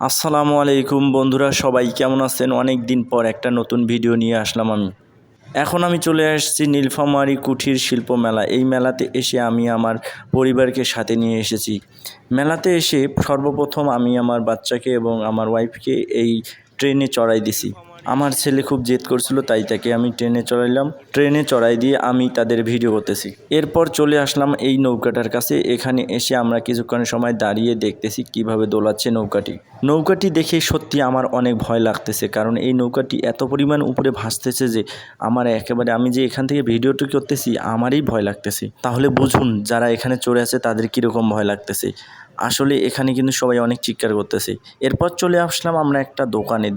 আসসালামু আলাইকুম বন্ধুরা, সবাই কেমন আছেন? অনেক দিন পর একটা নতুন ভিডিও নিয়ে আসলাম আমি। এখন আমি চলে আসছি নীলফামারী কুঠির শিল্প মেলা। এই মেলাতে এসে আমি আমার পরিবারকে সাথে নিয়ে এসেছি। মেলাতে এসে সর্বপ্রথম আমি আমার বাচ্চাকে এবং আমার ওয়াইফকে এই ট্রেনে চড়াই দিছি। আমার ছেলে খুব জেদ করছিল, তাই তাকে আমি ট্রেনে চড়াইলাম। ট্রেনে চড়াই দিয়ে আমি তাদের ভিডিও করতেছি। এরপর চলে আসলাম এই নৌকাটার কাছে। এখানে এসে আমরা কিছুক্ষণ সময় দাঁড়িয়ে দেখতেছি কিভাবে দোলাচ্ছে নৌকাটি। নৌকাটি দেখে সত্যি আমার অনেক ভয় লাগতেছে, কারণ এই নৌকাটি এত পরিমাণ উপরে ভাসতেছে যে আমার একেবারে, আমি যে এখান থেকে ভিডিওটি করতেছি আমারই ভয় লাগতেছে। তাহলে বুঝুন যারা এখানে চড়ে আছে তাদের কীরকম ভয় লাগতেছে। আসলে এখানে কিন্তু সবাই অনেক চিৎকার করতেছে। এরপর চলে আসলাম আমরা একটা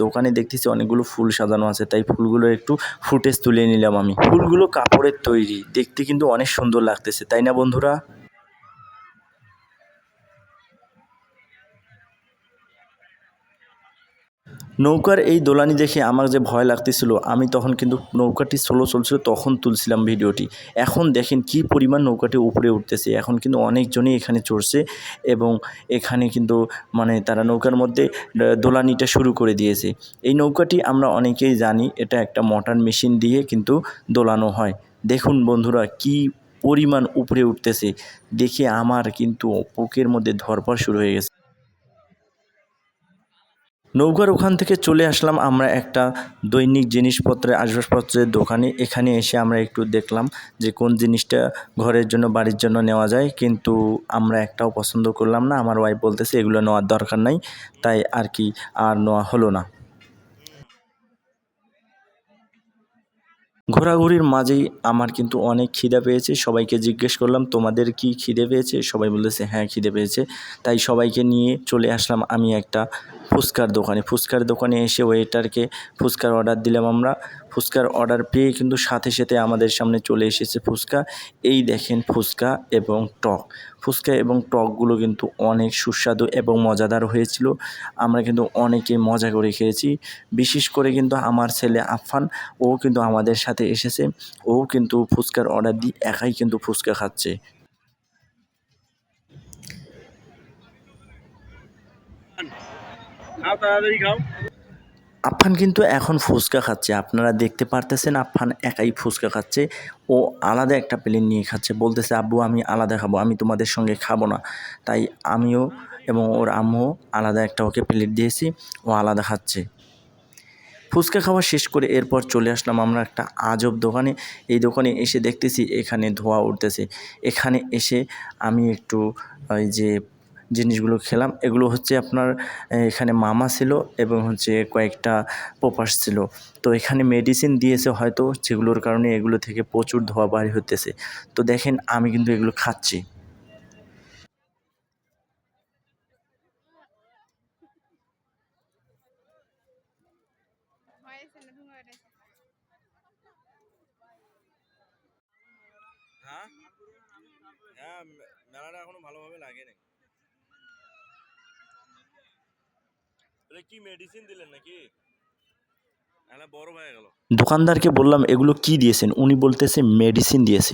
দোকানে দেখতেছি অনেকগুলো ফুল সাজানো আছে, তাই ফুলগুলোর একটু ফুটেজ তুলে নিলাম আমি। ফুলগুলো কাপড়ের তৈরি, দেখতে কিন্তু অনেক সুন্দর লাগতেছে, তাই না বন্ধুরা? নৌকার এই দোলানি দেখে আমার যে ভয় লাগতেছিল, আমি তখন কিন্তু নৌকাটি স্লো চলছিল তখন তুলছিলাম ভিডিওটি। এখন দেখেন কি পরিমাণ নৌকাটি উপরে উঠতেছে। এখন কিন্তু অনেকজনই এখানে চড়ছে এবং এখানে কিন্তু তারা নৌকার মধ্যে দোলানিটা শুরু করে দিয়েছে। এই নৌকাটি আমরা অনেকেই জানি, এটা একটা মোটর মেশিন দিয়ে কিন্তু দোলানো হয়। দেখুন বন্ধুরা কি পরিমাণ উপরে উঠতেছে, দেখে আমার কিন্তু বুকের মধ্যে ধড়ফড় শুরু হয়ে গেছে। নৌকার ওখান থেকে চলে আসলাম আমরা একটা দৈনিক জিনিসপত্রের আসবাবপত্রের দোকানে। এখানে এসে আমরা একটু দেখলাম যে কোন জিনিসটা ঘরের জন্য বাড়ির জন্য নেওয়া যায়, কিন্তু আমরা একটাও পছন্দ করলাম না। আমার ওয়াইফ বলতেছে এগুলো নেওয়ার দরকার নাই, তাই আর নেওয়া হলো না। ঘোরাঘুরির মাঝেই আমার কিন্তু অনেক খিদে পেয়েছে। সবাইকে জিজ্ঞেস করলাম তোমাদের কি খিদে পেয়েছে? সবাই বলেছে হ্যাঁ খিদে পেয়েছে। তাই সবাইকে নিয়ে চলে আসলাম আমি একটা ফুচকার দোকানে এসে ওয়েটারকে ফুচকার অর্ডার দিলাম আমরা। ফুচকার অর্ডার পেয়ে কিন্তু সাথে সাথে আমাদের সামনে চলে এসেছে ফুচকা। এই দেখেন ফুচকা এবং টকগুলো কিন্তু অনেক সুস্বাদু এবং মজাদার হয়েছিল। আমরা কিন্তু অনেকে মজা করে খেয়েছি। বিশেষ করে কিন্তু আমার ছেলে আফফান, ও কিন্তু আমাদের সাথে এসেছে। ও কিন্তু ফুচকার অর্ডার দিয়ে একাই কিন্তু ফুচকা খাচ্ছে। খাও তাড়াতাড়ি খাও। আফফান কিন্তু এখন ফুচকা খাচ্ছে, আপনারা দেখতে পারতেছেন। আফফান একাই ফুচকা খাচ্ছে। ও আলাদা একটা প্লেট নিয়ে খাচ্ছে, বলতেছে আব্বু আমি আলাদা খাবো, আমি তোমাদের সঙ্গে খাবো না। তাই আমিও এবং ওর আম্মুও আলাদা একটা ওকে প্লেট দিয়েছি, ও আলাদা খাচ্ছে। ফুচকা খাওয়া শেষ করে এরপর চলে আসলাম আমরা একটা আজব দোকানে। এই দোকানে এসে দেখতেছি এখানে ধোঁয়া উঠতেছে। এখানে এসে আমি একটু ওই যে জিনিসগুলো খেলাম, এগুলো হচ্ছে আপনার এখানে মামা ছিল এবং হচ্ছে কয়েকটা পোপাস ছিল। তো এখানে মেডিসিন দিয়েছে হয়তো, যেগুলোর কারণে এগুলো থেকে প্রচুর ধোঁয়া বাড়ি হতেছে। তো দেখেন আমি কিন্তু এগুলো খাচ্ছি। হ্যাঁ হ্যাঁ, মেলাটা এখনো ভালোভাবে লাগে নাই। কি মেডিসিন দিলেন নাকি? বড় হয়ে গেল। দোকানদারকে বললাম এগুলো কি দিয়েছেন? উনি বলতেছে মেডিসিন দিয়েছি।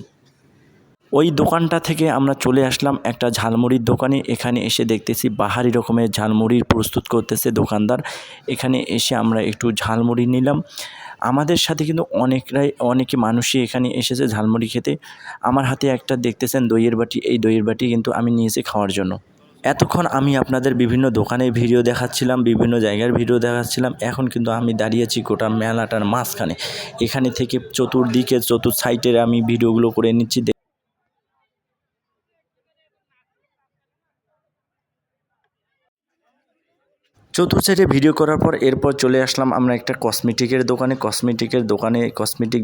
ওই দোকানটা থেকে আমরা চলে আসলাম একটা ঝালমুড়ির দোকানে। এখানে এসে দেখতেছি বাহারি রকমের ঝালমুড়ি প্রস্তুত করতেছে দোকানদার। এখানে এসে আমরা একটু ঝালমুড়ি নিলাম। আমাদের সাথে কিন্তু অনেকে মানুষই এখানে এসেছে ঝালমুড়ি খেতে। আমার হাতে একটা দেখতেছেন দইয়ের বাটি, এই দইয়ের বাটি কিন্তু আমি নিয়েছি খাওয়ার জন্য। এতক্ষণ আমি আপনাদের বিভিন্ন দোকানের ভিডিও দেখাচ্ছিলাম, বিভিন্ন জায়গার ভিডিও দেখাচ্ছিলাম। এখন কিন্তু আমি দাঁড়িয়েছি গোটা মেলাটার মাঝখানে। এখানে থেকে চতুর্দিকে সাইডের আমি ভিডিওগুলো করে নিচ্ছি। সাইডে ভিডিও করার পর এরপর চলে আসলাম আমরা একটা কসমেটিক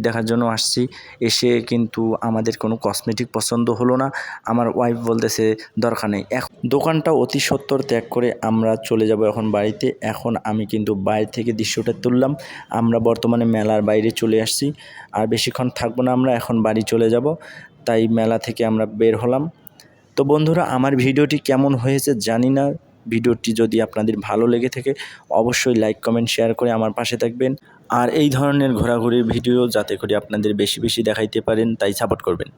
দেখার জন্য আসছি। এসে কিন্তু আমাদের কোনো কসমেটিক পছন্দ হলো না। আমার ওয়াইফ বলতেছে দরকার নেই। দোকানটা অতি সত্বর ত্যাগ করে আমরা চলে যাব এখন বাড়িতে। এখন আমি কিন্তু বাইরে থেকে দৃশ্যটা তুললাম। আমরা বর্তমানে মেলার বাইরে চলে আসছি, আর বেশিক্ষণ থাকবো না, আমরা এখন বাড়ি চলে যাব। তাই মেলা থেকে আমরা বের হলাম। তো বন্ধুরা, আমার ভিডিওটি কেমন হয়েছে জানি না। ভিডিওটি যদি আপনাদের ভালো লেগে থাকে অবশ্যই লাইক কমেন্ট শেয়ার করে আমার পাশে থাকবেন। আর এই ধরনের ঘোরাঘুরির ভিডিও যাতে করে আপনাদের বেশি বেশি দেখাইতে পারেন তাই সাপোর্ট করবেন।